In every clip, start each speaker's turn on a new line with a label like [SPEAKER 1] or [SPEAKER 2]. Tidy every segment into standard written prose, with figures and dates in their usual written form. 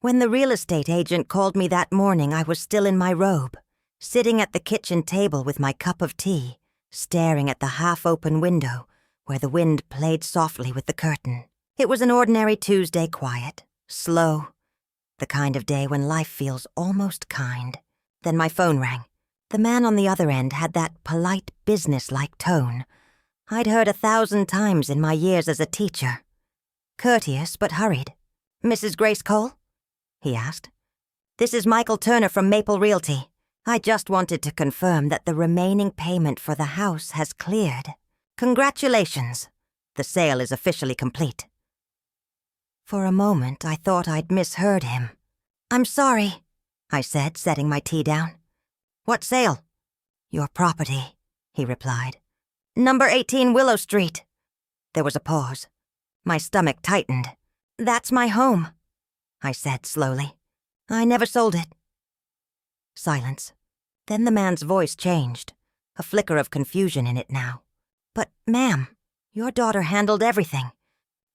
[SPEAKER 1] When the real estate agent called me that morning, I was still in my robe, sitting at the kitchen table with my cup of tea, staring at the half-open window where the wind played softly with the curtain. It was an ordinary Tuesday quiet, slow, the kind of day when life feels almost kind. Then my phone rang. The man on the other end had that polite, business-like tone I'd heard 1,000 times in my years as a teacher. Courteous but hurried. "Mrs. Grace Cole?" he asked. "This is Michael Turner from Maple Realty. I just wanted to confirm that the remaining payment for the house has cleared. Congratulations. The sale is officially complete." For a moment, I thought I'd misheard him. "I'm sorry," I said, setting my tea down. "What sale?" "Your property," he replied. "Number 18 Willow Street." There was a pause. My stomach tightened. "That's my home," I said slowly. "I never sold it." Silence. Then the man's voice changed, a flicker of confusion in it now. "But, ma'am, your daughter handled everything.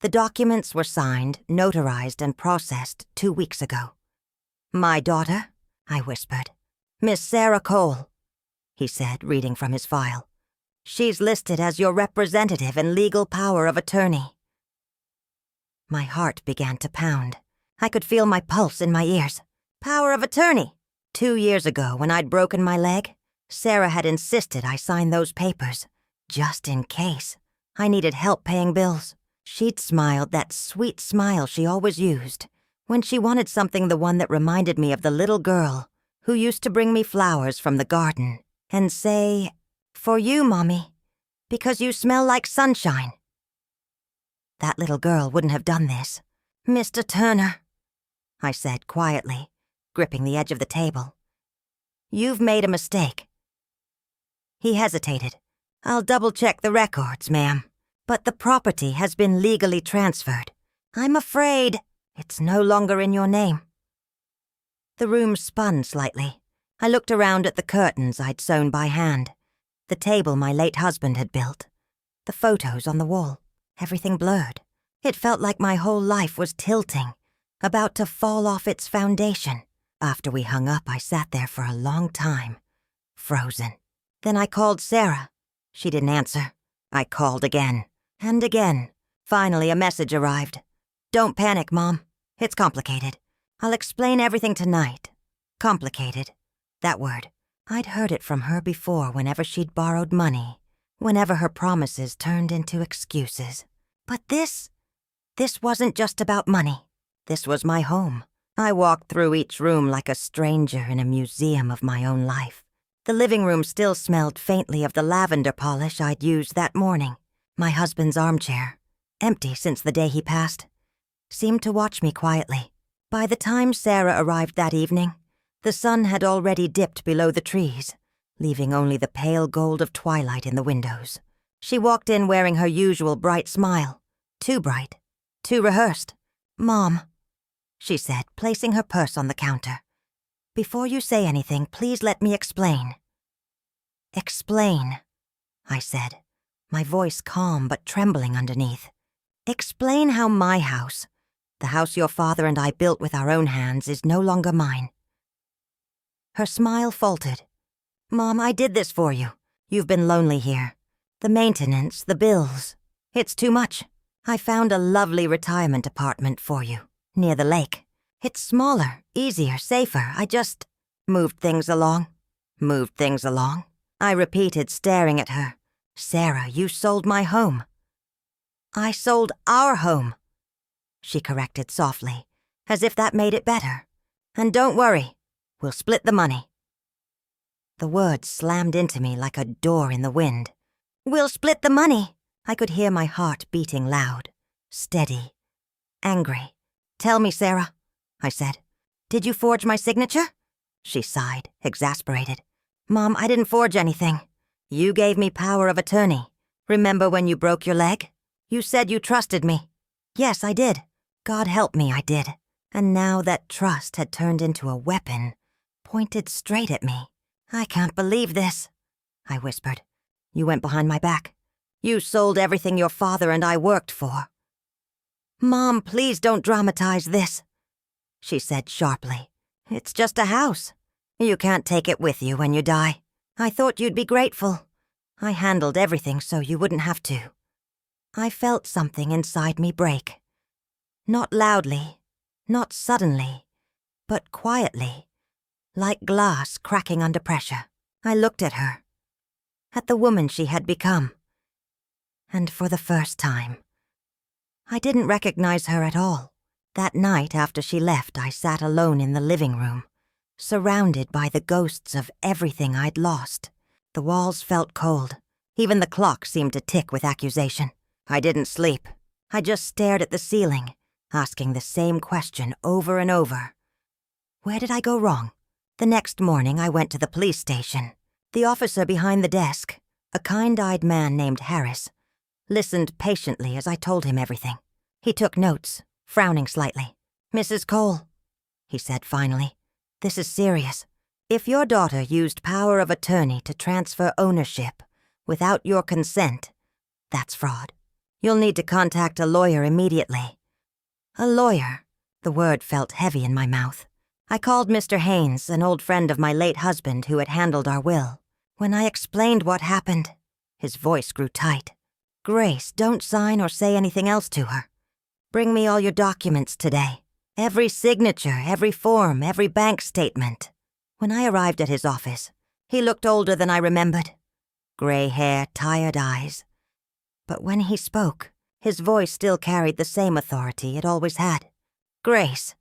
[SPEAKER 1] The documents were signed, notarized, and processed 2 weeks ago." "My daughter?" I whispered. "Miss Sarah Cole," he said, reading from his file. "She's listed as your representative and legal power of attorney." My heart began to pound. I could feel my pulse in my ears. Power of attorney! 2 years ago, when I'd broken my leg, Sarah had insisted I sign those papers, just in case. I needed help paying bills. She'd smiled that sweet smile she always used when she wanted something, the one that reminded me of the little girl who used to bring me flowers from the garden and say, "For you, Mommy, because you smell like sunshine." That little girl wouldn't have done this. "Mr. Turner," I said quietly, gripping the edge of the table. "You've made a mistake." He hesitated. "I'll double-check the records, ma'am, but the property has been legally transferred. I'm afraid it's no longer in your name." The room spun slightly. I looked around at the curtains I'd sewn by hand, the table my late husband had built, the photos on the wall, everything blurred. It felt like my whole life was tilting, about to fall off its foundation. After we hung up, I sat there for a long time, frozen. Then I called Sarah. She didn't answer. I called again, and again. Finally, a message arrived. "Don't panic, Mom. It's complicated. I'll explain everything tonight." Complicated. That word. I'd heard it from her before whenever she'd borrowed money, whenever her promises turned into excuses. But this wasn't just about money. This was my home. I walked through each room like a stranger in a museum of my own life. The living room still smelled faintly of the lavender polish I'd used that morning. My husband's armchair, empty since the day he passed, seemed to watch me quietly. By the time Sarah arrived that evening, the sun had already dipped below the trees, leaving only the pale gold of twilight in the windows. She walked in wearing her usual bright smile. Too bright, too rehearsed. "Mom," she said, placing her purse on the counter. "Before you say anything, please let me explain." "Explain," I said, my voice calm but trembling underneath. "Explain how my house, the house your father and I built with our own hands, is no longer mine." Her smile faltered. "Mom, I did this for you. You've been lonely here. The maintenance, the bills. It's too much. I found a lovely retirement apartment for you, near the lake. It's smaller, easier, safer. I just moved things along." "Moved things along?" I repeated, staring at her. "Sarah, you sold my home." "I sold our home," she corrected softly, as if that made it better. "And don't worry, we'll split the money." The words slammed into me like a door in the wind. "We'll split the money." I could hear my heart beating loud, steady, angry. "Tell me, Sarah," I said. "Did you forge my signature?" She sighed, exasperated. "Mom, I didn't forge anything. You gave me power of attorney. Remember when you broke your leg? You said you trusted me." "Yes, I did. God help me, I did." And now that trust had turned into a weapon, pointed straight at me. "I can't believe this," I whispered. "You went behind my back. You sold everything your father and I worked for." "Mom, please don't dramatize this." she said sharply. "It's just a house. You can't take it with you when you die. I thought you'd be grateful. I handled everything so you wouldn't have to." I felt something inside me break. Not loudly, not suddenly, but quietly, like glass cracking under pressure. I looked at her, at the woman she had become. And for the first time, I didn't recognize her at all. That night after she left, I sat alone in the living room, surrounded by the ghosts of everything I'd lost. The walls felt cold. Even the clock seemed to tick with accusation. I didn't sleep. I just stared at the ceiling, asking the same question over and over. Where did I go wrong? The next morning, I went to the police station. The officer behind the desk, a kind-eyed man named Harris, listened patiently as I told him everything. He took notes, frowning slightly. "Mrs. Cole," he said finally, "this is serious. If your daughter used power of attorney to transfer ownership without your consent, that's fraud. You'll need to contact a lawyer immediately." A lawyer. The word felt heavy in my mouth. I called Mr. Haynes, an old friend of my late husband who had handled our will. When I explained what happened, his voice grew tight. "Grace, don't sign or say anything else to her. Bring me all your documents today. Every signature, every form, every bank statement." When I arrived at his office, he looked older than I remembered. Gray hair, tired eyes. But when he spoke, his voice still carried the same authority it always had. "Grace,"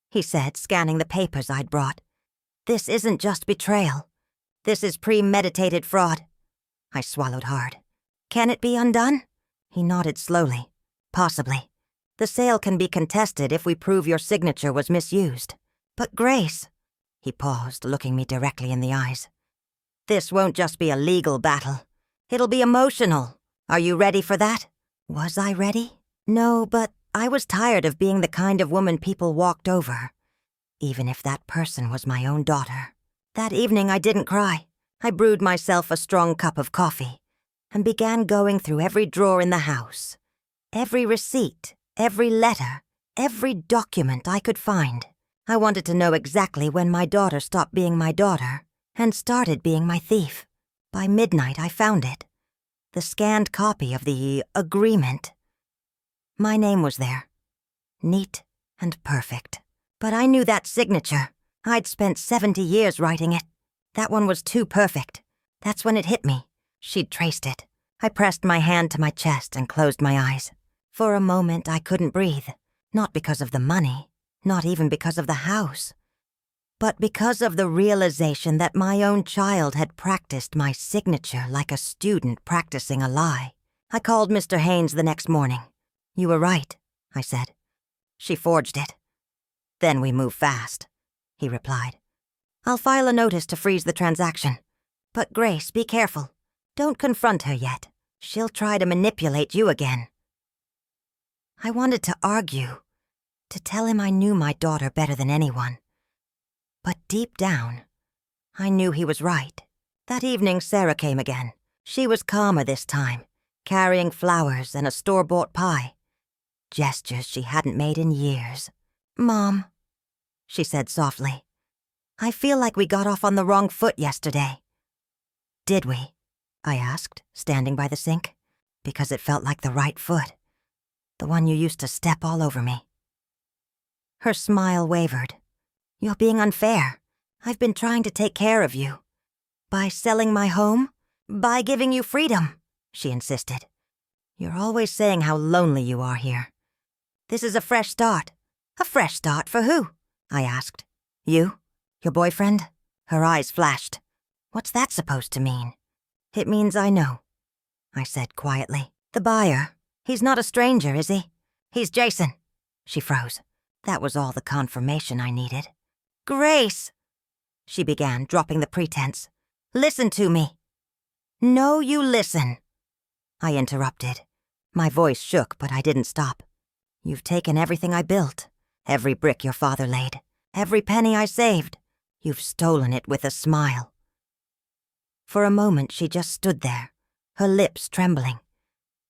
[SPEAKER 1] he said, scanning the papers I'd brought. "This isn't just betrayal. This is premeditated fraud." I swallowed hard. "Can it be undone?" He nodded slowly. "Possibly. The sale can be contested if we prove your signature was misused. But Grace," he paused, looking me directly in the eyes, "this won't just be a legal battle. It'll be emotional. Are you ready for that?" Was I ready? No, but I was tired of being the kind of woman people walked over, even if that person was my own daughter. That evening I didn't cry. I brewed myself a strong cup of coffee and began going through every drawer in the house, every receipt, every letter, every document I could find. I wanted to know exactly when my daughter stopped being my daughter and started being my thief. By midnight, I found it. The scanned copy of the agreement. My name was there. Neat and perfect. But I knew that signature. I'd spent 70 years writing it. That one was too perfect. That's when it hit me. She'd traced it. I pressed my hand to my chest and closed my eyes. For a moment, I couldn't breathe. Not because of the money, not even because of the house, but because of the realization that my own child had practiced my signature like a student practicing a lie. I called Mr. Haynes the next morning. "You were right," I said. "She forged it." "Then we move fast," he replied. "I'll file a notice to freeze the transaction. But Grace, be careful. Don't confront her yet. She'll try to manipulate you again." I wanted to argue, to tell him I knew my daughter better than anyone. But deep down, I knew he was right. That evening, Sarah came again. She was calmer this time, carrying flowers and a store-bought pie. Gestures she hadn't made in years. "Mom," she said softly, "I feel like we got off on the wrong foot yesterday." "Did we?" I asked, standing by the sink, because it felt like the right foot, the one you used to step all over me. Her smile wavered. "You're being unfair. I've been trying to take care of you. By selling my home? By giving you freedom," she insisted. "You're always saying how lonely you are here. This is a fresh start." "A fresh start for who?" I asked. "You? Your boyfriend?" Her eyes flashed. "What's that supposed to mean?" "It means I know," I said quietly. "The buyer. He's not a stranger, is he?" "He's Jason." She froze. That was all the confirmation I needed. "Grace," she began, dropping the pretense. "Listen to me." "No, you listen," I interrupted. My voice shook, but I didn't stop. "You've taken everything I built, every brick your father laid, every penny I saved. You've stolen it with a smile." For a moment, she just stood there, her lips trembling.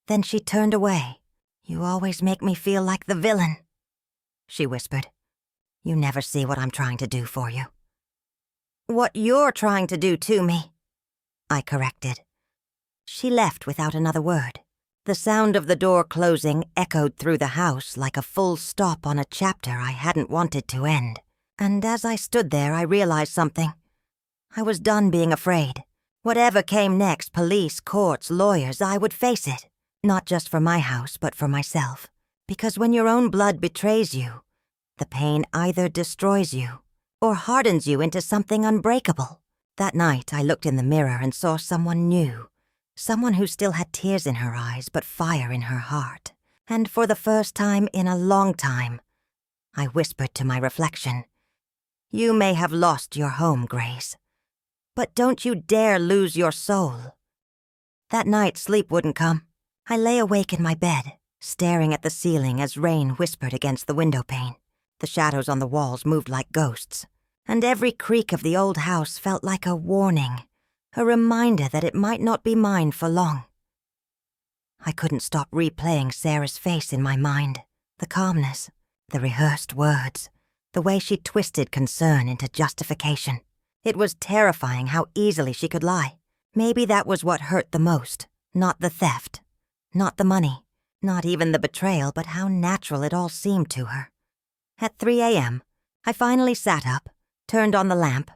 [SPEAKER 1] Then she turned away. "You always make me feel like the villain," she whispered. You never see what I'm trying to do for you." "What you're trying to do to me," I corrected. She left without another word. The sound of the door closing echoed through the house like a full stop on a chapter I hadn't wanted to end. And as I stood there, I realized something. I was done being afraid. Whatever came next, police, courts, lawyers, I would face it. Not just for my house, but for myself. Because when your own blood betrays you, the pain either destroys you or hardens you into something unbreakable. That night, I looked in the mirror and saw someone new. Someone who still had tears in her eyes but fire in her heart. And for the first time in a long time, I whispered to my reflection, "You may have lost your home, Grace, but don't you dare lose your soul." That night, sleep wouldn't come. I lay awake in my bed, staring at the ceiling as rain whispered against the window pane. The shadows on the walls moved like ghosts, and every creak of the old house felt like a warning, a reminder that it might not be mine for long. I couldn't stop replaying Sarah's face in my mind, the calmness, the rehearsed words, the way she twisted concern into justification. It was terrifying how easily she could lie. Maybe that was what hurt the most, not the theft, not the money, not even the betrayal, but how natural it all seemed to her. At 3 a.m., I finally sat up, turned on the lamp,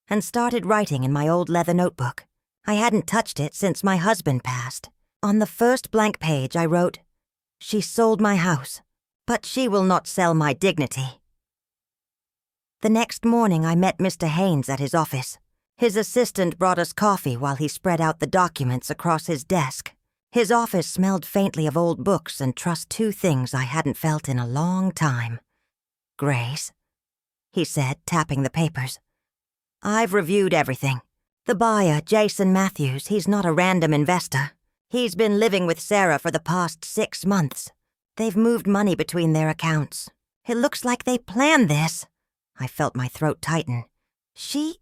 [SPEAKER 1] and started writing in my old leather notebook. I hadn't touched it since my husband passed. On the first blank page, I wrote, "She sold my house, but she will not sell my dignity." The next morning, I met Mr. Haynes at his office. His assistant brought us coffee while he spread out the documents across his desk. His office smelled faintly of old books and trussed two things I hadn't felt in a long time. "Grace," he said, tapping the papers. "I've reviewed everything. The buyer, Jason Matthews, he's not a random investor. He's been living with Sarah for the past 6 months. They've moved money between their accounts. It looks like they planned this." I felt my throat tighten. She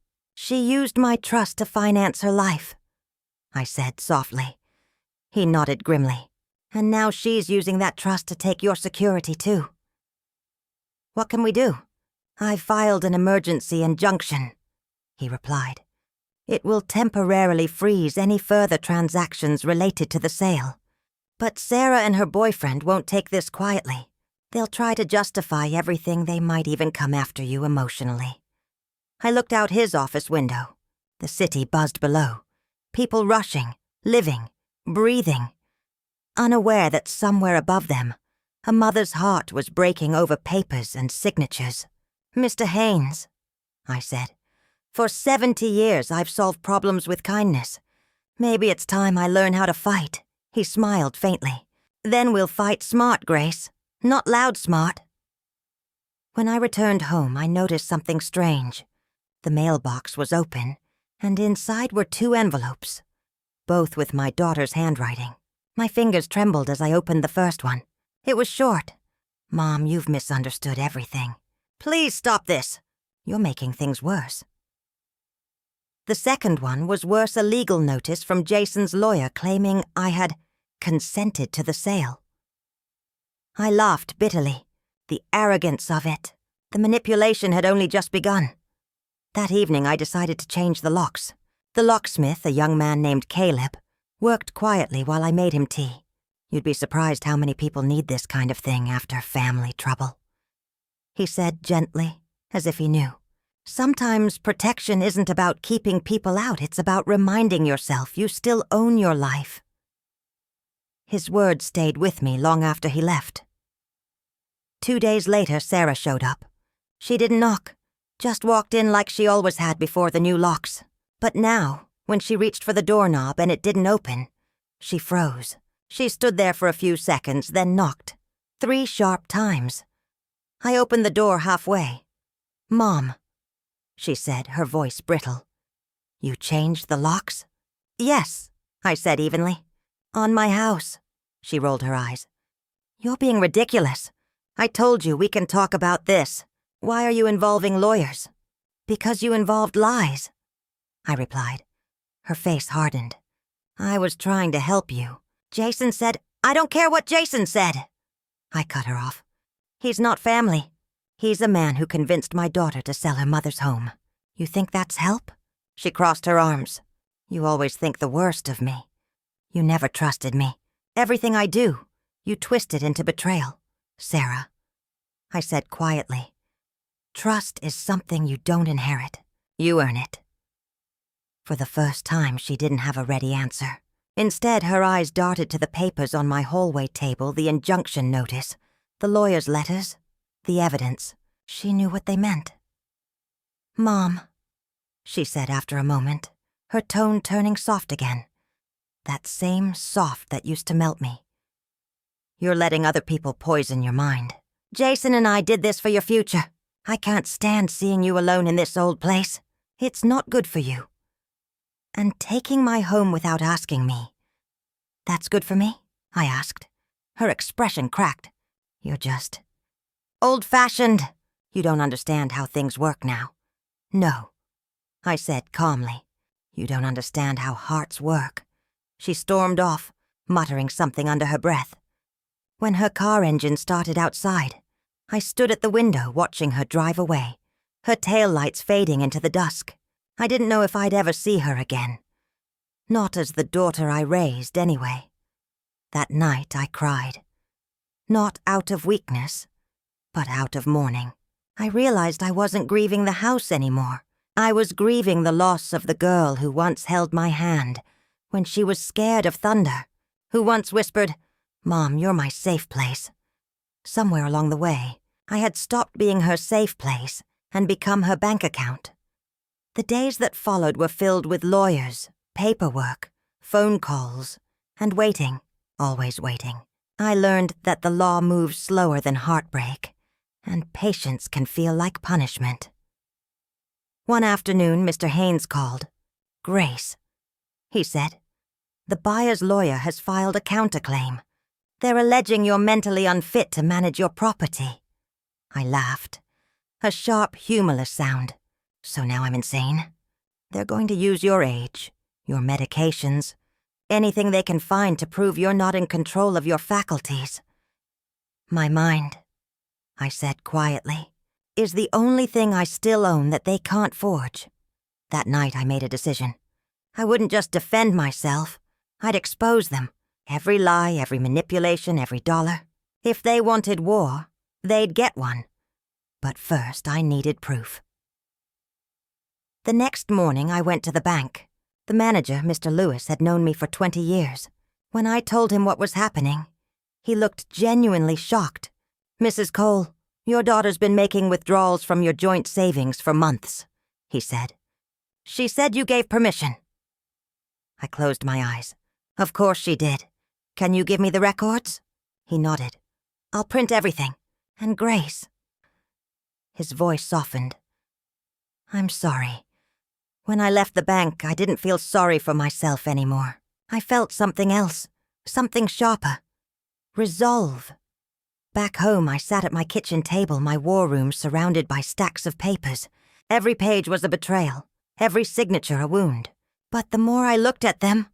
[SPEAKER 1] used my trust to finance her life," I said softly. He nodded grimly. "And now she's using that trust to take your security too." "What can we do?" "I've filed an emergency injunction," he replied. "It will temporarily freeze any further transactions related to the sale. But Sarah and her boyfriend won't take this quietly. They'll try to justify everything. They might even come after you emotionally." I looked out his office window. The city buzzed below. People rushing, living, breathing. Unaware that somewhere above them, a mother's heart was breaking over papers and signatures. "Mr. Haynes," I said, "for 70 years I've solved problems with kindness. Maybe it's time I learn how to fight." He smiled faintly. "Then we'll fight smart, Grace. Not loud smart." When I returned home, I noticed something strange. The mailbox was open, and inside were 2 envelopes, both with my daughter's handwriting. My fingers trembled as I opened the first one. It was short. "Mom, you've misunderstood everything. Please stop this. You're making things worse." The second one was worse, a legal notice from Jason's lawyer claiming I had consented to the sale. I laughed bitterly. The arrogance of it. The manipulation had only just begun. That evening, I decided to change the locks. The locksmith, a young man named Caleb, worked quietly while I made him tea. You'd be surprised how many people need this kind of thing after family trouble. He said gently, as if he knew. "Sometimes protection isn't about keeping people out. It's about reminding yourself you still own your life." His words stayed with me long after he left. 2 days later, Sarah showed up. She didn't knock, just walked in like she always had before the new locks. But now, when she reached for the doorknob and it didn't open, she froze. She stood there for a few seconds, then knocked. 3 sharp times. I opened the door halfway. "Mom," she said, her voice brittle. "You changed the locks?" "Yes," I said evenly. "On my house." She rolled her eyes. "You're being ridiculous. I told you we can talk about this. Why are you involving lawyers?" "Because you involved lies," I replied. Her face hardened. "I was trying to help you. Jason said—" "I don't care what Jason said!" I cut her off. "He's not family. He's a man who convinced my daughter to sell her mother's home. You think that's help? She crossed her arms. You always think the worst of me. You never trusted me. Everything I do, you twisted into betrayal. Sarah, I said quietly, trust is something you don't inherit. You earn it. For the first time, she didn't have a ready answer. Instead, her eyes darted to the papers on my hallway table, the injunction notice, the lawyer's letters, the evidence. She knew what they meant. Mom, she said after a moment, her tone turning soft again. That same soft that used to melt me. You're letting other people poison your mind. Jason and I did this for your future. I can't stand seeing you alone in this old place. It's not good for you. And taking my home without asking me. That's good for me? I asked. Her expression cracked. You're just old-fashioned. You don't understand how things work now. No, I said calmly. You don't understand how hearts work. She stormed off, muttering something under her breath. When her car engine started outside, I stood at the window watching her drive away, her taillights fading into the dusk. I didn't know if I'd ever see her again. Not as the daughter I raised, anyway. That night I cried. Not out of weakness, but out of mourning. I realized I wasn't grieving the house anymore. I was grieving the loss of the girl who once held my hand when she was scared of thunder, who once whispered, Mom, you're my safe place. Somewhere along the way, I had stopped being her safe place and become her bank account. The days that followed were filled with lawyers, paperwork, phone calls, and waiting, always waiting. I learned that the law moves slower than heartbreak, and patience can feel like punishment. One afternoon, Mr. Haynes called. Grace, he said. The buyer's lawyer has filed a counterclaim. They're alleging you're mentally unfit to manage your property. I laughed. A sharp, humorless sound. So now I'm insane? They're going to use your age, your medications, anything they can find to prove you're not in control of your faculties. My mind, I said quietly, is the only thing I still own that they can't forge. That night I made a decision. I wouldn't just defend myself. I'd expose them. Every lie, every manipulation, every dollar. If they wanted war, they'd get one. But first I needed proof. The next morning I went to the bank. The manager, Mr. Lewis, had known me for 20 years. When I told him what was happening, he looked genuinely shocked. Mrs. Cole, your daughter's been making withdrawals from your joint savings for months, he said. She said you gave permission. I closed my eyes. Of course she did. Can you give me the records? He nodded. I'll print everything. And Grace. His voice softened. I'm sorry. When I left the bank, I didn't feel sorry for myself anymore. I felt something else, something sharper. Resolve. Back home, I sat at my kitchen table, my war room surrounded by stacks of papers. Every page was a betrayal, every signature a wound. But the more I looked at them,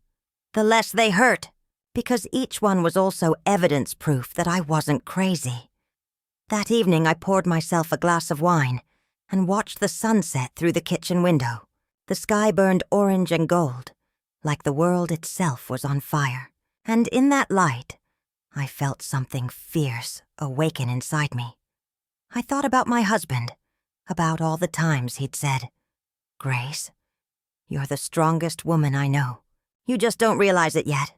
[SPEAKER 1] the less they hurt, because each one was also evidence proof that I wasn't crazy. That evening, I poured myself a glass of wine and watched the sunset through the kitchen window. The sky burned orange and gold, like the world itself was on fire. And in that light, I felt something fierce awaken inside me. I thought about my husband, about all the times he'd said, Grace, you're the strongest woman I know. You just don't realize it yet.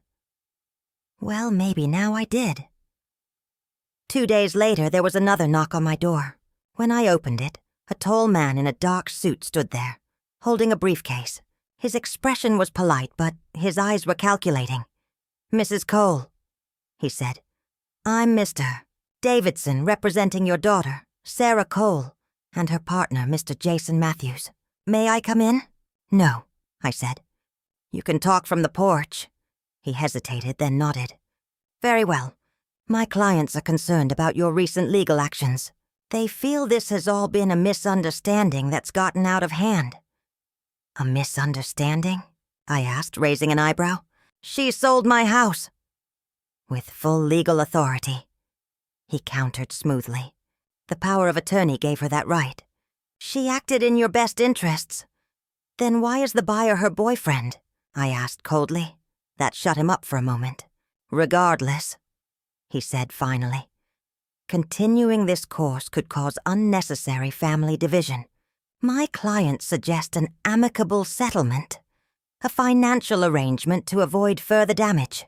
[SPEAKER 1] Well, maybe now I did. 2 days later, there was another knock on my door. When I opened it, a tall man in a dark suit stood there, holding a briefcase. His expression was polite, but his eyes were calculating. Mrs. Cole, he said. I'm Mr. Davidson, representing your daughter, Sarah Cole, and her partner, Mr. Jason Matthews. May I come in? No, I said. You can talk from the porch. He hesitated, then nodded. Very well. My clients are concerned about your recent legal actions. They feel this has all been a misunderstanding that's gotten out of hand. A misunderstanding? I asked, raising an eyebrow. She sold my house. With full legal authority. He countered smoothly. The power of attorney gave her that right. She acted in your best interests. Then why is the buyer her boyfriend? I asked coldly. That shut him up for a moment. Regardless, he said finally. Continuing this course could cause unnecessary family division. My clients suggest an amicable settlement, a financial arrangement to avoid further damage.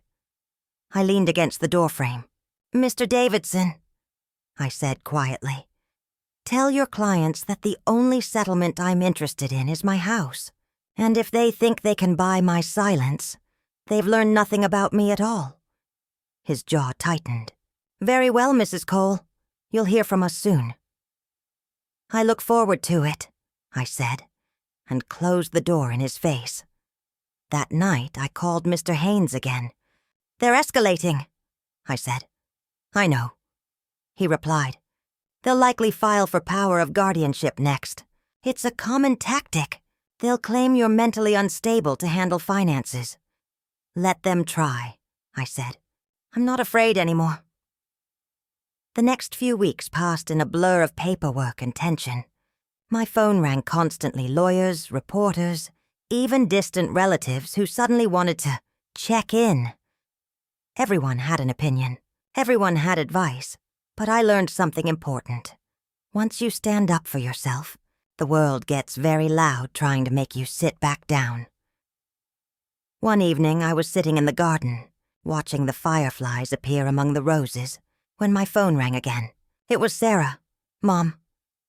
[SPEAKER 1] I leaned against the doorframe. Mr. Davidson, I said quietly, tell your clients that the only settlement I'm interested in is my house, and if they think they can buy my silence, they've learned nothing about me at all. His jaw tightened. Very well, Mrs. Cole. You'll hear from us soon. I look forward to it, I said, and closed the door in his face. That night, I called Mr. Haynes again. They're escalating, I said. I know, he replied. They'll likely file for power of guardianship next. It's a common tactic. They'll claim you're mentally unstable to handle finances. Let them try, I said. I'm not afraid anymore. The next few weeks passed in a blur of paperwork and tension. My phone rang constantly, lawyers, reporters, even distant relatives who suddenly wanted to check in. Everyone had an opinion. Everyone had advice. But I learned something important. Once you stand up for yourself, the world gets very loud trying to make you sit back down. One evening, I was sitting in the garden, watching the fireflies appear among the roses, when my phone rang again. It was Sarah. Mom,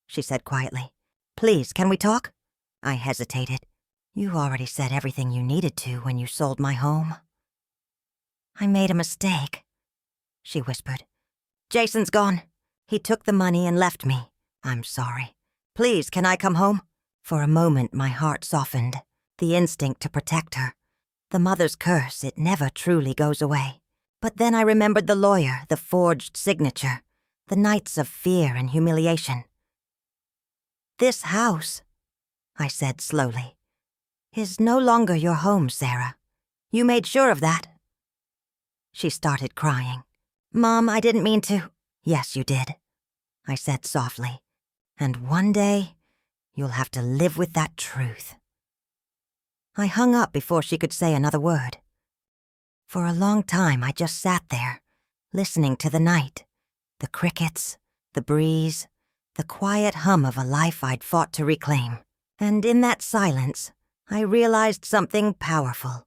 [SPEAKER 1] she said quietly. Please, can we talk? I hesitated. You already said everything you needed to when you sold my home. I made a mistake, she whispered. Jason's gone. He took the money and left me. I'm sorry. Please, can I come home? For a moment, my heart softened. The instinct to protect her. The mother's curse, it never truly goes away. But then I remembered the lawyer, the forged signature, the nights of fear and humiliation. This house, I said slowly, is no longer your home, Sarah. You made sure of that. She started crying. Mom, I didn't mean to. Yes, you did, I said softly. And one day, you'll have to live with that truth. I hung up before she could say another word. For a long time, I just sat there, listening to the night, the crickets, the breeze, the quiet hum of a life I'd fought to reclaim. And in that silence, I realized something powerful.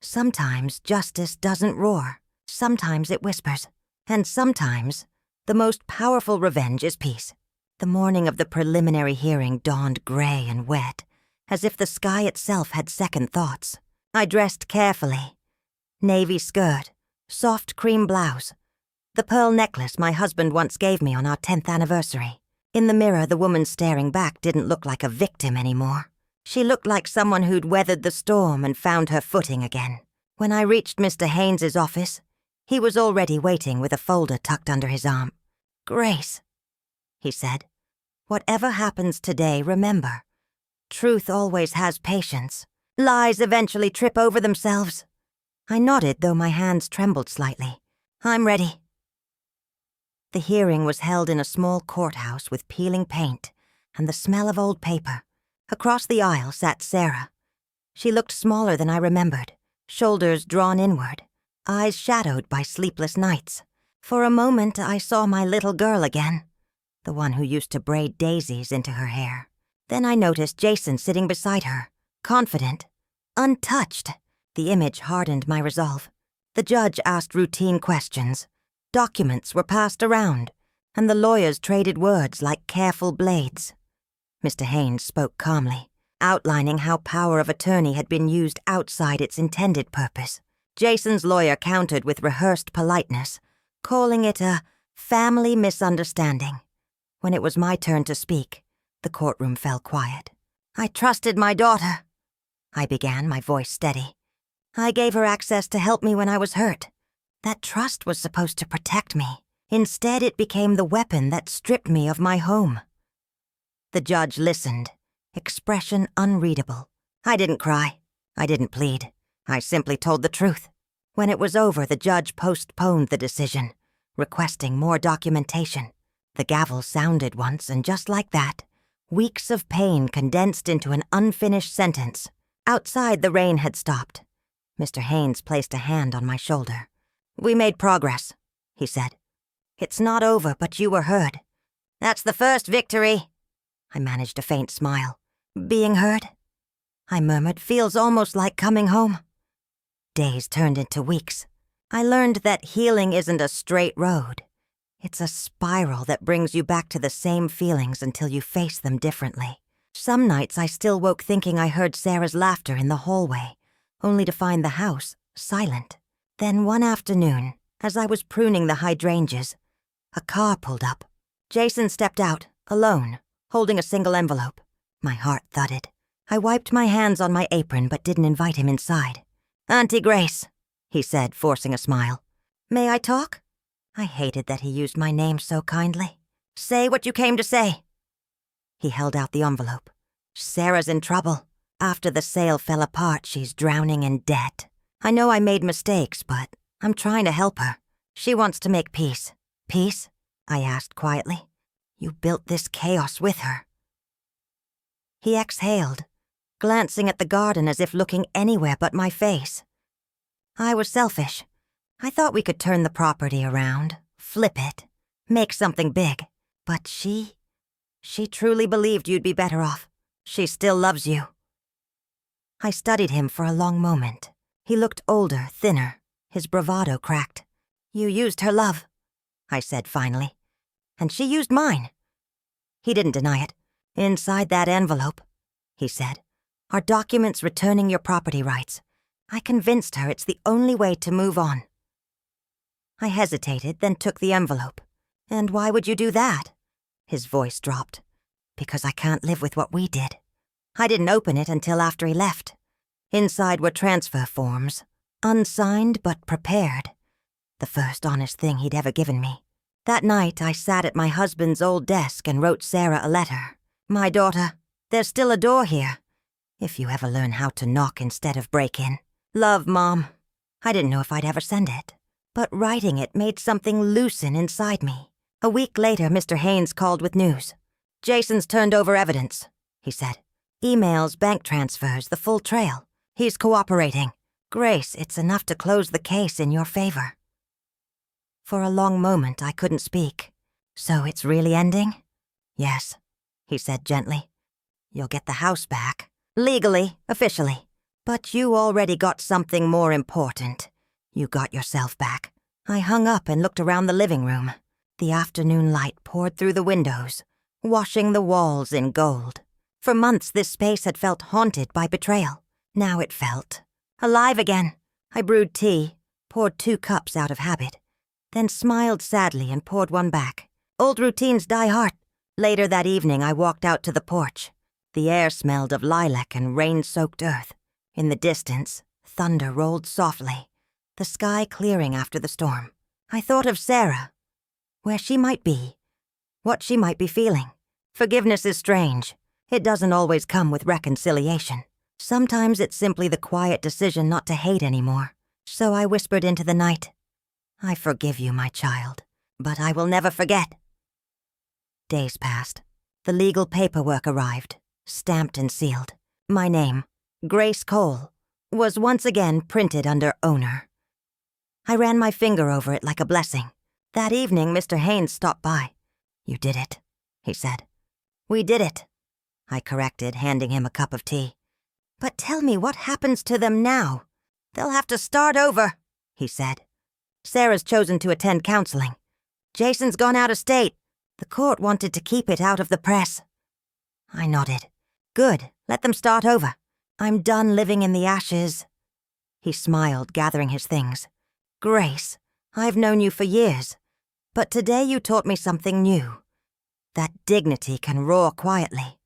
[SPEAKER 1] Sometimes justice doesn't roar. Sometimes it whispers. And sometimes, the most powerful revenge is peace. The morning of the preliminary hearing dawned gray and wet, as if the sky itself had second thoughts. I dressed carefully. Navy skirt, soft cream blouse, the pearl necklace my husband once gave me on our 10th anniversary. In the mirror, the woman staring back didn't look like a victim anymore. She looked like someone who'd weathered the storm and found her footing again. When I reached Mr. Haynes's office, he was already waiting with a folder tucked under his arm. Grace, he said, whatever happens today, remember, truth always has patience. Lies eventually trip over themselves. I nodded, though my hands trembled slightly. I'm ready. The hearing was held in a small courthouse with peeling paint and the smell of old paper. Across the aisle sat Sarah. She looked smaller than I remembered, shoulders drawn inward, eyes shadowed by sleepless nights. For a moment, I saw my little girl again, the one who used to braid daisies into her hair. Then I noticed Jason sitting beside her, confident, untouched. The image hardened my resolve. The judge asked routine questions. Documents were passed around, and the lawyers traded words like careful blades. Mr. Haynes spoke calmly, outlining how power of attorney had been used outside its intended purpose. Jason's lawyer countered with rehearsed politeness, calling it a family misunderstanding. When it was my turn to speak, the courtroom fell quiet. I trusted my daughter, I began, my voice steady. I gave her access to help me when I was hurt. That trust was supposed to protect me. Instead, it became the weapon that stripped me of my home. The judge listened, expression unreadable. I didn't cry. I didn't plead. I simply told the truth. When it was over, the judge postponed the decision, requesting more documentation. The gavel sounded once, and just like that, weeks of pain condensed into an unfinished sentence. Outside, the rain had stopped. Mr. Haynes placed a hand on my shoulder. "We made progress," he said. "It's not over, but you were heard." "That's the first victory." I managed a faint smile. "Being heard?" I murmured. "Feels almost like coming home." Days turned into weeks. I learned that healing isn't a straight road. It's a spiral that brings you back to the same feelings until you face them differently. Some nights I still woke thinking I heard Sarah's laughter in the hallway, only to find the house silent. Then one afternoon, as I was pruning the hydrangeas, a car pulled up. Jason stepped out, alone, holding a single envelope. My heart thudded. I wiped my hands on my apron but didn't invite him inside. "Aunty Grace," he said, forcing a smile. "May I talk?" I hated that he used my name so kindly. "Say what you came to say." He held out the envelope. "Sarah's in trouble. After the sale fell apart, she's drowning in debt. I know I made mistakes, but I'm trying to help her. She wants to make peace." "Peace?" I asked quietly. "You built this chaos with her." He exhaled, glancing at the garden as if looking anywhere but my face. "I was selfish. I thought we could turn the property around, flip it, make something big. But she truly believed you'd be better off. She still loves you." I studied him for a long moment. He looked older, thinner, his bravado cracked. "You used her love," I said finally. "And she used mine." He didn't deny it. "Inside that envelope," he said, "are documents returning your property rights. I convinced her it's the only way to move on." I hesitated, then took the envelope. "And why would you do that?" His voice dropped. "Because I can't live with what we did." I didn't open it until after he left. Inside were transfer forms, unsigned but prepared. The first honest thing he'd ever given me. That night, I sat at my husband's old desk and wrote Sarah a letter. "My daughter, there's still a door here. If you ever learn how to knock instead of break in. Love, Mom." I didn't know if I'd ever send it, but writing it made something loosen inside me. A week later, Mr. Haynes called with news. "Jason's turned over evidence," he said. "Emails, bank transfers, the full trail. He's cooperating. Grace, it's enough to close the case in your favor." For a long moment, I couldn't speak. "So it's really ending?" "Yes," he said gently. "You'll get the house back. Legally, officially. But you already got something more important. You got yourself back." I hung up and looked around the living room. The afternoon light poured through the windows, washing the walls in gold. For months, this space had felt haunted by betrayal. Now it felt alive again. I brewed tea, poured 2 cups out of habit, then smiled sadly and poured one back. Old routines die hard. Later that evening, I walked out to the porch. The air smelled of lilac and rain-soaked earth. In the distance, thunder rolled softly, the sky clearing after the storm. I thought of Sarah, where she might be, what she might be feeling. Forgiveness is strange. It doesn't always come with reconciliation. Sometimes it's simply the quiet decision not to hate anymore. So I whispered into the night, "I forgive you, my child, but I will never forget." Days passed. The legal paperwork arrived, stamped and sealed. My name, Grace Cole, was once again printed under owner. I ran my finger over it like a blessing. That evening, Mr. Haynes stopped by. "You did it," he said. "We did it," I corrected, handing him a cup of tea. "But tell me what happens to them now. They'll have to start over," he said. "Sarah's chosen to attend counseling. Jason's gone out of state. The court wanted to keep it out of the press." I nodded. "Good, let them start over. I'm done living in the ashes." He smiled, gathering his things. "Grace, I've known you for years, but today you taught me something new. That dignity can roar quietly."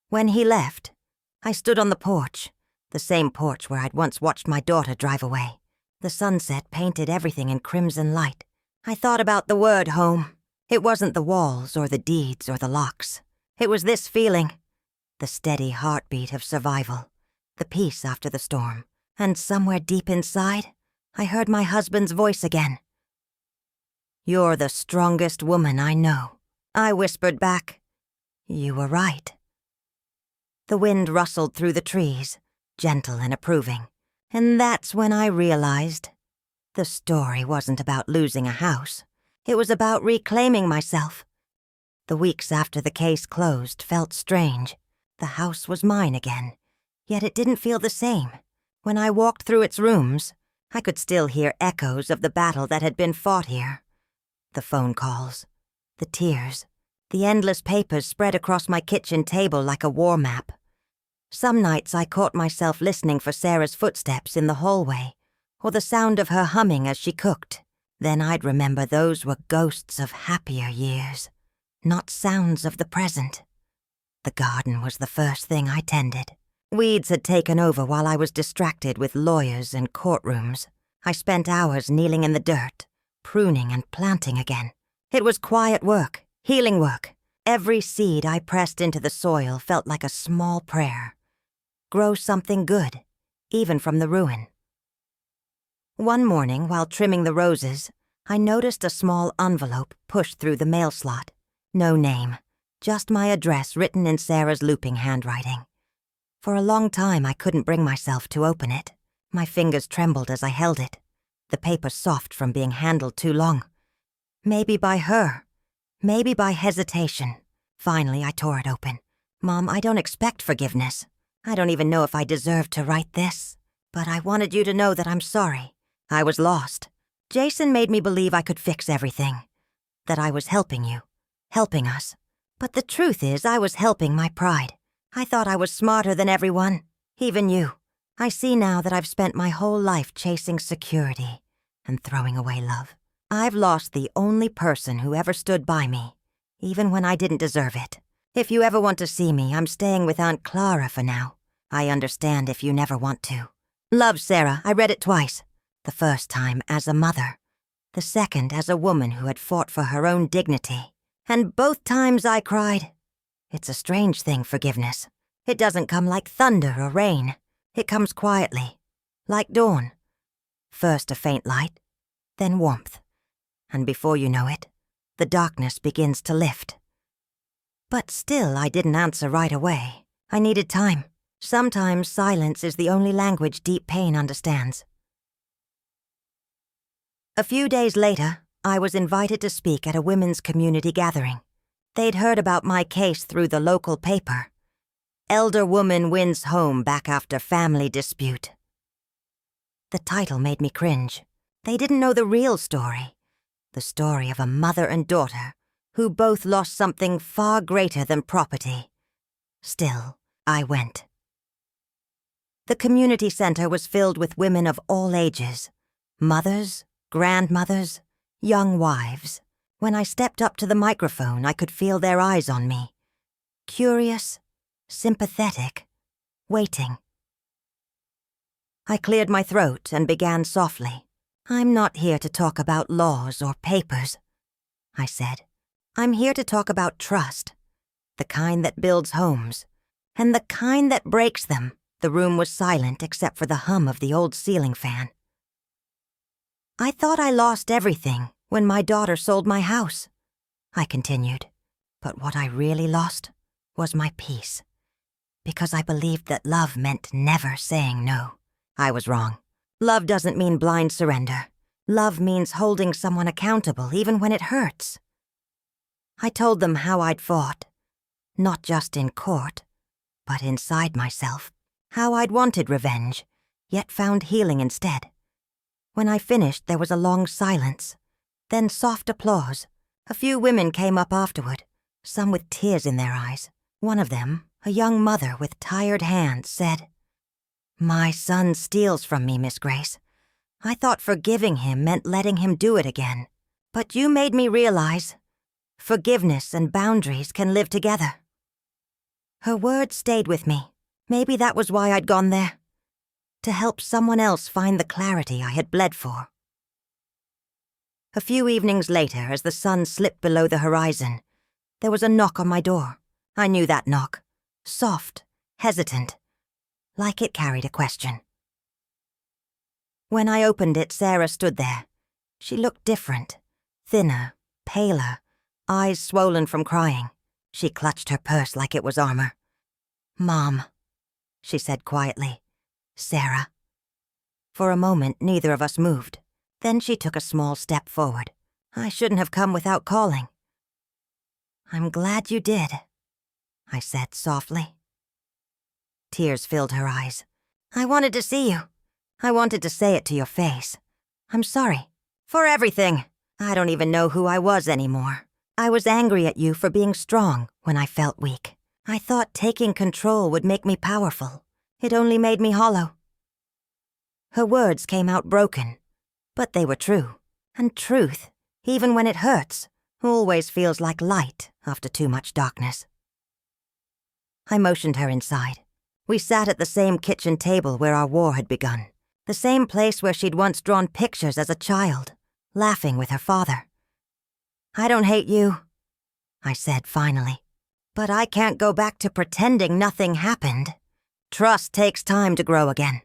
[SPEAKER 1] When he left, I stood on the porch, the same porch where I'd once watched my daughter drive away. The sunset painted everything in crimson light. I thought about the word home. It wasn't the walls or the deeds or the locks. It was this feeling, the steady heartbeat of survival, the peace after the storm. And somewhere deep inside, I heard my husband's voice again. "You're the strongest woman I know." I whispered back, "You were right." The wind rustled through the trees, gentle and approving, and that's when I realized the story wasn't about losing a house. It was about reclaiming myself. The weeks after the case closed felt strange. The house was mine again, yet it didn't feel the same. When I walked through its rooms, I could still hear echoes of the battle that had been fought here. The phone calls, the tears, the endless papers spread across my kitchen table like a war map. Some nights I caught myself listening for Sarah's footsteps in the hallway, or the sound of her humming as she cooked. Then I'd remember those were ghosts of happier years, not sounds of the present. The garden was the first thing I tended. Weeds had taken over while I was distracted with lawyers and courtrooms. I spent hours kneeling in the dirt, pruning and planting again. It was quiet work, healing work. Every seed I pressed into the soil felt like a small prayer. Grow something good, even from the ruin. One morning, while trimming the roses, I noticed a small envelope pushed through the mail slot. No name, just my address written in Sarah's looping handwriting. For a long time, I couldn't bring myself to open it. My fingers trembled as I held it, the paper soft from being handled too long. Maybe by her, maybe by hesitation. Finally, I tore it open. "Mom, I don't expect forgiveness. I don't even know if I deserve to write this. But I wanted you to know that I'm sorry. I was lost. Jason made me believe I could fix everything. That I was helping you, helping us. But the truth is, I was helping my pride. I thought I was smarter than everyone, even you. I see now that I've spent my whole life chasing security and throwing away love. I've lost the only person who ever stood by me, even when I didn't deserve it. If you ever want to see me, I'm staying with Aunt Clara for now. I understand if you never want to. Love, Sarah. I read it twice. The first time as a mother. The second as a woman who had fought for her own dignity. And both times I cried. It's a strange thing, forgiveness. It doesn't come like thunder or rain. It comes quietly, like dawn. First a faint light, then warmth. And before you know it, the darkness begins to lift. But still, I didn't answer right away. I needed time. Sometimes silence is the only language deep pain understands. A few days later, I was invited to speak at a women's community gathering. They'd heard about my case through the local paper. Elder Woman Wins Home Back After Family Dispute. The title made me cringe. They didn't know the real story. The story of a mother and daughter who both lost something far greater than property. Still, I went. The community center was filled with women of all ages. Mothers, grandmothers, young wives. When I stepped up to the microphone, I could feel their eyes on me. Curious, sympathetic, waiting. I cleared my throat and began softly. "I'm not here to talk about laws or papers," I said. "I'm here to talk about trust, the kind that builds homes, and the kind that breaks them." The room was silent except for the hum of the old ceiling fan. "I thought I lost everything when my daughter sold my house," I continued. "But what I really lost was my peace, because I believed that love meant never saying no. I was wrong. Love doesn't mean blind surrender. Love means holding someone accountable even when it hurts." I told them how I'd fought, not just in court, but inside myself. How I'd wanted revenge, yet found healing instead. When I finished, there was a long silence, then soft applause. A few women came up afterward, some with tears in their eyes. One of them, a young mother with tired hands, said, "My son steals from me, Miss Grace. I thought forgiving him meant letting him do it again. But you made me realize forgiveness and boundaries can live together." Her words stayed with me. Maybe that was why I'd gone there. To help someone else find the clarity I had bled for. A few evenings later, as the sun slipped below the horizon, there was a knock on my door. I knew that knock. Soft, hesitant, like it carried a question. When I opened it, Sarah stood there. She looked different. thinner, paler, eyes swollen from crying. She clutched her purse like it was armor. "Mom," she said quietly. "Sarah." For a moment, neither of us moved. Then she took a small step forward. I shouldn't have come without calling. "I'm glad you did," I said softly. Tears filled her eyes. "I wanted to see you. I wanted to say it to your face. I'm sorry. For everything. I don't even know who I was anymore. I was angry at you for being strong when I felt weak. I thought taking control would make me powerful. It only made me hollow." Her words came out broken, but they were true. And truth, even when it hurts, always feels like light after too much darkness. I motioned her inside. We sat at the same kitchen table where our war had begun, the same place where she'd once drawn pictures as a child, laughing with her father. "I don't hate you," I said finally, "but I can't go back to pretending nothing happened. Trust takes time to grow again."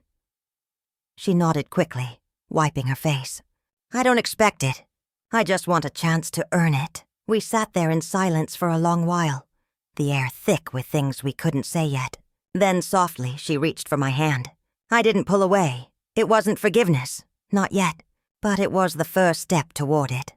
[SPEAKER 1] She nodded quickly, wiping her face. "I don't expect it. I just want a chance to earn it." We sat there in silence for a long while, the air thick with things we couldn't say yet. Then softly she reached for my hand. I didn't pull away. It wasn't forgiveness, not yet, but it was the first step toward it.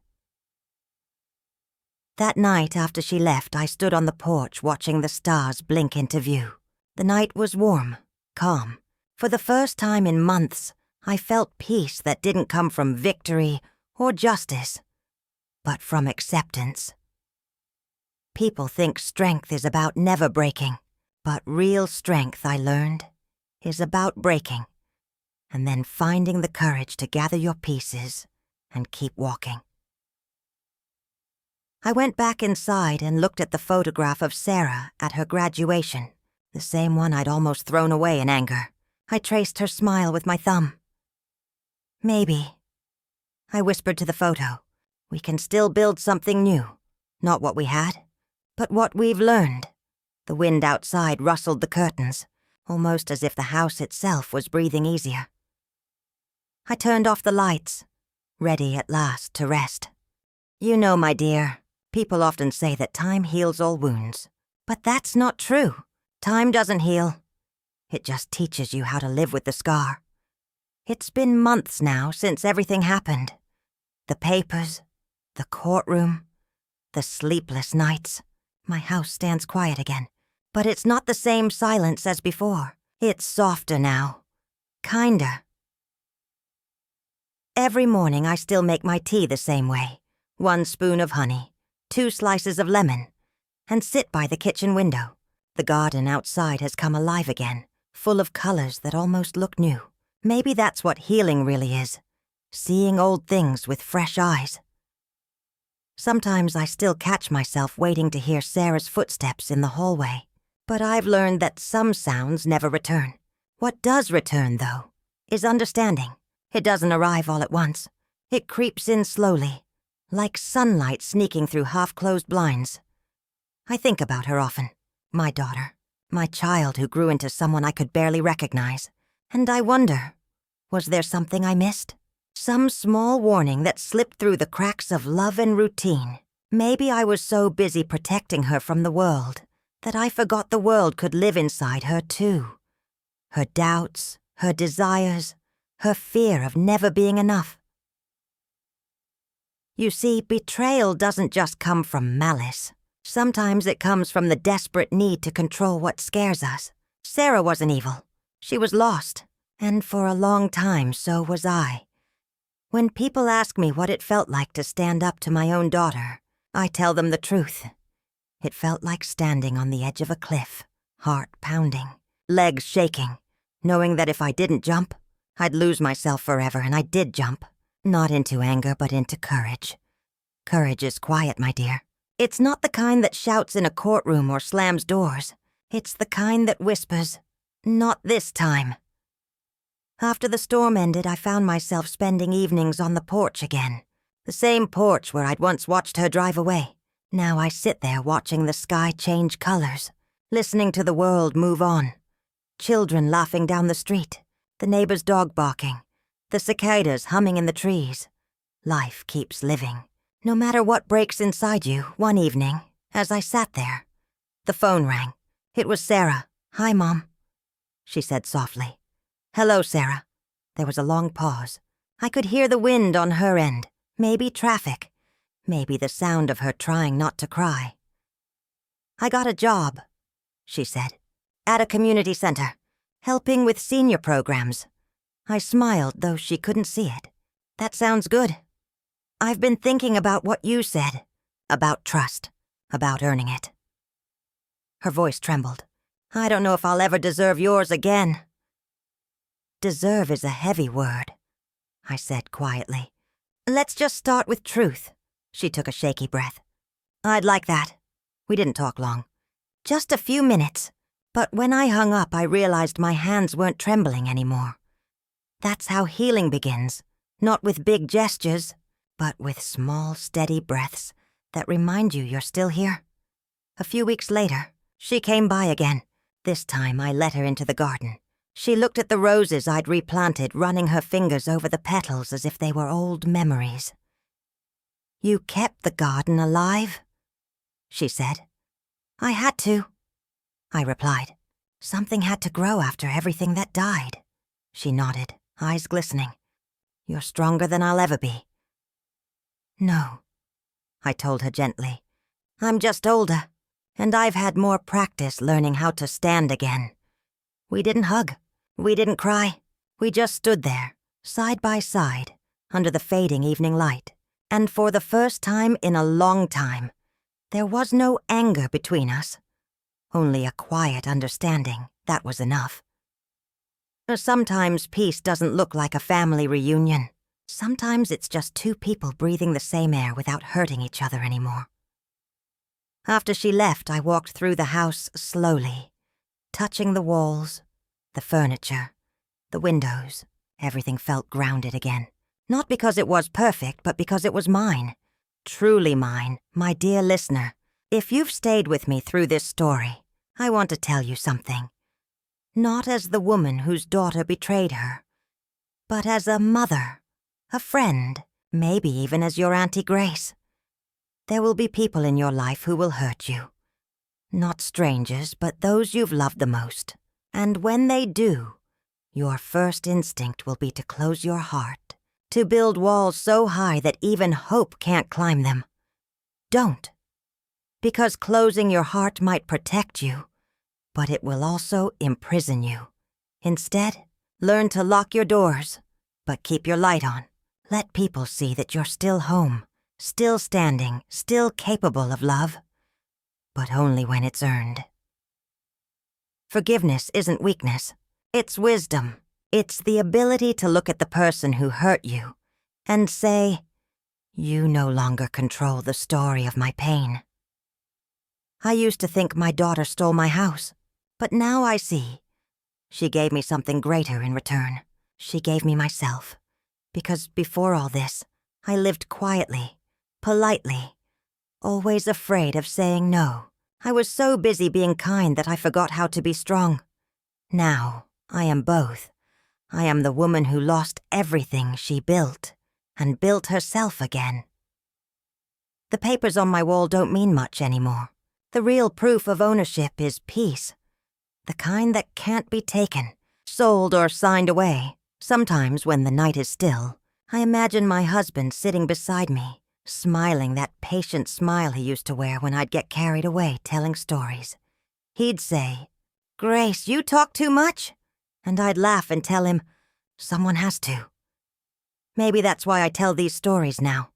[SPEAKER 1] That night after she left, I stood on the porch watching the stars blink into view. The night was warm, calm. For the first time in months, I felt peace that didn't come from victory or justice, but from acceptance. People think strength is about never breaking, but real strength, I learned, is about breaking, and then finding the courage to gather your pieces and keep walking. I went back inside and looked at the photograph of Sarah at her graduation, the same one I'd almost thrown away in anger. I traced her smile with my thumb. "Maybe," I whispered to the photo, "we can still build something new. Not what we had, but what we've learned." The wind outside rustled the curtains, almost as if the house itself was breathing easier. I turned off the lights, ready at last to rest. "You know, my dear, people often say that time heals all wounds. But that's not true. Time doesn't heal. It just teaches you how to live with the scar. It's been months now since everything happened. The papers, the courtroom, the sleepless nights. My house stands quiet again, but it's not the same silence as before. It's softer now. Kinder. Every morning I still make my tea the same way. 1 spoon of honey, 2 slices of lemon, and sit by the kitchen window. The garden outside has come alive again, full of colors that almost look new. Maybe that's what healing really is, seeing old things with fresh eyes. Sometimes I still catch myself waiting to hear Sarah's footsteps in the hallway, but I've learned that some sounds never return. What does return, though, is understanding. It doesn't arrive all at once. It creeps in slowly, like sunlight sneaking through half-closed blinds. I think about her often, my daughter, my child who grew into someone I could barely recognize. And I wonder, was there something I missed? Some small warning that slipped through the cracks of love and routine. Maybe I was so busy protecting her from the world that I forgot the world could live inside her too. Her doubts, her desires, her fear of never being enough. You see, betrayal doesn't just come from malice. Sometimes it comes from the desperate need to control what scares us. Sarah wasn't evil. She was lost, and for a long time so was I. When people ask me what it felt like to stand up to my own daughter, I tell them the truth. It felt like standing on the edge of a cliff, heart pounding, legs shaking, knowing that if I didn't jump, I'd lose myself forever, and I did jump. Not into anger, but into courage. Courage is quiet, my dear. It's not the kind that shouts in a courtroom or slams doors. It's the kind that whispers, "Not this time." After the storm ended, I found myself spending evenings on the porch again. The same porch where I'd once watched her drive away. Now I sit there watching the sky change colors, listening to the world move on. Children laughing down the street, the neighbor's dog barking, the cicadas humming in the trees. Life keeps living, No matter what breaks inside you, one evening, as I sat there, the phone rang. It was Sarah. "Hi, Mom," she said softly. "Hello, Sarah." There was a long pause. I could hear the wind on her end, maybe traffic, maybe the sound of her trying not to cry. "I got a job," she said, "at a community center, helping with senior programs." I smiled, though she couldn't see it. "That sounds good. I've been thinking about what you said, about trust, about earning it." Her voice trembled. "I don't know if I'll ever deserve yours again." "Deserve is a heavy word," I said quietly. "Let's just start with truth." She took a shaky breath. "I'd like that." We didn't talk long. Just a few minutes. But when I hung up, I realized my hands weren't trembling anymore. That's how healing begins. Not with big gestures, but with small, steady breaths that remind you you're still here. A few weeks later, she came by again. This time I let her into the garden. She looked at the roses I'd replanted, running her fingers over the petals as if they were old memories. "You kept the garden alive?" she said. "I had to," I replied. "Something had to grow after everything that died." She nodded, eyes glistening. "You're stronger than I'll ever be." "No," I told her gently. "I'm just older, and I've had more practice learning how to stand again." We didn't hug. We didn't cry. We just stood there, side by side, under the fading evening light. And for the first time in a long time, there was no anger between us. Only a quiet understanding. That was enough. Sometimes peace doesn't look like a family reunion. Sometimes it's just two people breathing the same air without hurting each other anymore. After she left, I walked through the house slowly, touching the walls, the furniture, the windows. Everything felt grounded again. Not because it was perfect, but because it was mine. Truly mine, my dear listener. If you've stayed with me through this story, I want to tell you something. Not as the woman whose daughter betrayed her, but as a mother, a friend, maybe even as your Aunty Grace. There will be people in your life who will hurt you. Not strangers, but those you've loved the most. And when they do, your first instinct will be to close your heart, to build walls so high that even hope can't climb them. Don't. Because closing your heart might protect you, but it will also imprison you. Instead, learn to lock your doors, but keep your light on. Let people see that you're still home, still standing, still capable of love, but only when it's earned. Forgiveness isn't weakness. It's wisdom. It's the ability to look at the person who hurt you and say, "You no longer control the story of my pain." I used to think my daughter stole my house, but now I see. She gave me something greater in return. She gave me myself. Because before all this, I lived quietly, politely, always afraid of saying no. I was so busy being kind that I forgot how to be strong. Now, I am both. I am the woman who lost everything she built, and built herself again. The papers on my wall don't mean much anymore. The real proof of ownership is peace. The kind that can't be taken, sold or signed away. Sometimes when the night is still, I imagine my husband sitting beside me, smiling that patient smile he used to wear when I'd get carried away telling stories. He'd say, "Grace, you talk too much." And I'd laugh and tell him, "Someone has to." Maybe that's why I tell these stories now.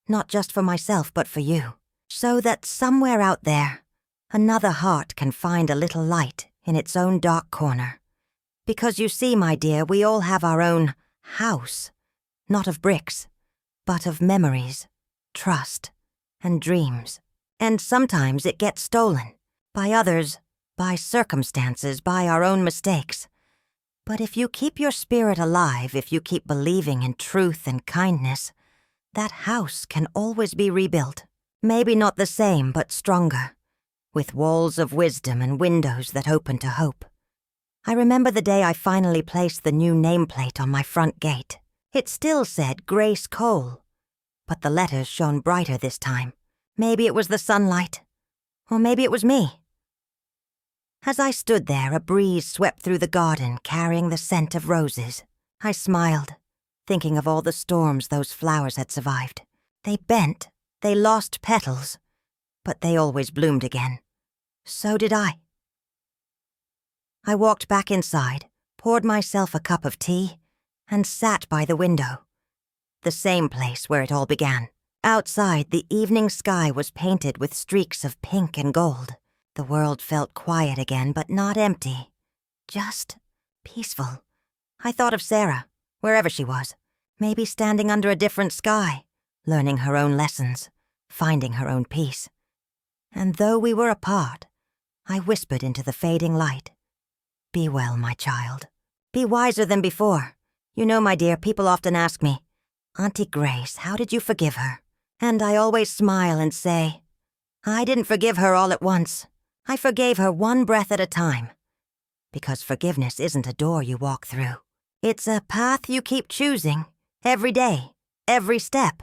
[SPEAKER 1] Not just for myself, but for you. So that somewhere out there, another heart can find a little light in its own dark corner. Because you see, my dear, we all have our own house. Not of bricks, but of memories, trust, and dreams. And sometimes it gets stolen. By others, by circumstances, by our own mistakes. But if you keep your spirit alive, if you keep believing in truth and kindness, that house can always be rebuilt. Maybe not the same, but stronger, with walls of wisdom and windows that open to hope. I remember the day I finally placed the new nameplate on my front gate. It still said Grace Cole, but the letters shone brighter this time. Maybe it was the sunlight, or maybe it was me. As I stood there, a breeze swept through the garden, carrying the scent of roses. I smiled, thinking of all the storms those flowers had survived. They bent, they lost petals, but they always bloomed again. So did I. I walked back inside, poured myself a cup of tea, and sat by the window. The same place where it all began. Outside, the evening sky was painted with streaks of pink and gold. The world felt quiet again, but not empty. Just peaceful. I thought of Sarah, wherever she was, maybe standing under a different sky, learning her own lessons, finding her own peace. And though we were apart, I whispered into the fading light, "Be well, my child. Be wiser than before. You know, my dear, people often ask me, 'Aunty Grace, how did you forgive her?' And I always smile and say, 'I didn't forgive her all at once. I forgave her one breath at a time.' Because forgiveness isn't a door you walk through. It's a path you keep choosing, every day, every step.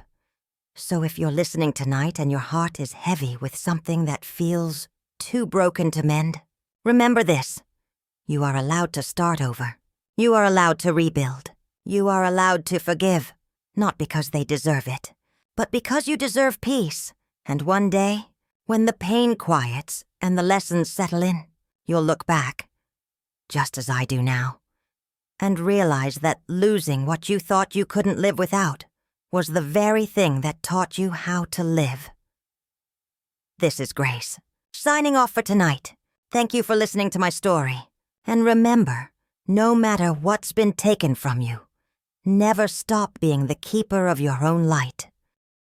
[SPEAKER 1] So if you're listening tonight and your heart is heavy with something that feels too broken to mend, remember this. You are allowed to start over. You are allowed to rebuild. You are allowed to forgive, not because they deserve it, but because you deserve peace. And one day, when the pain quiets and the lessons settle in, you'll look back, just as I do now, and realize that losing what you thought you couldn't live without was the very thing that taught you how to live. This is Grace, signing off for tonight. Thank you for listening to my story. And remember, no matter what's been taken from you, never stop being the keeper of your own light.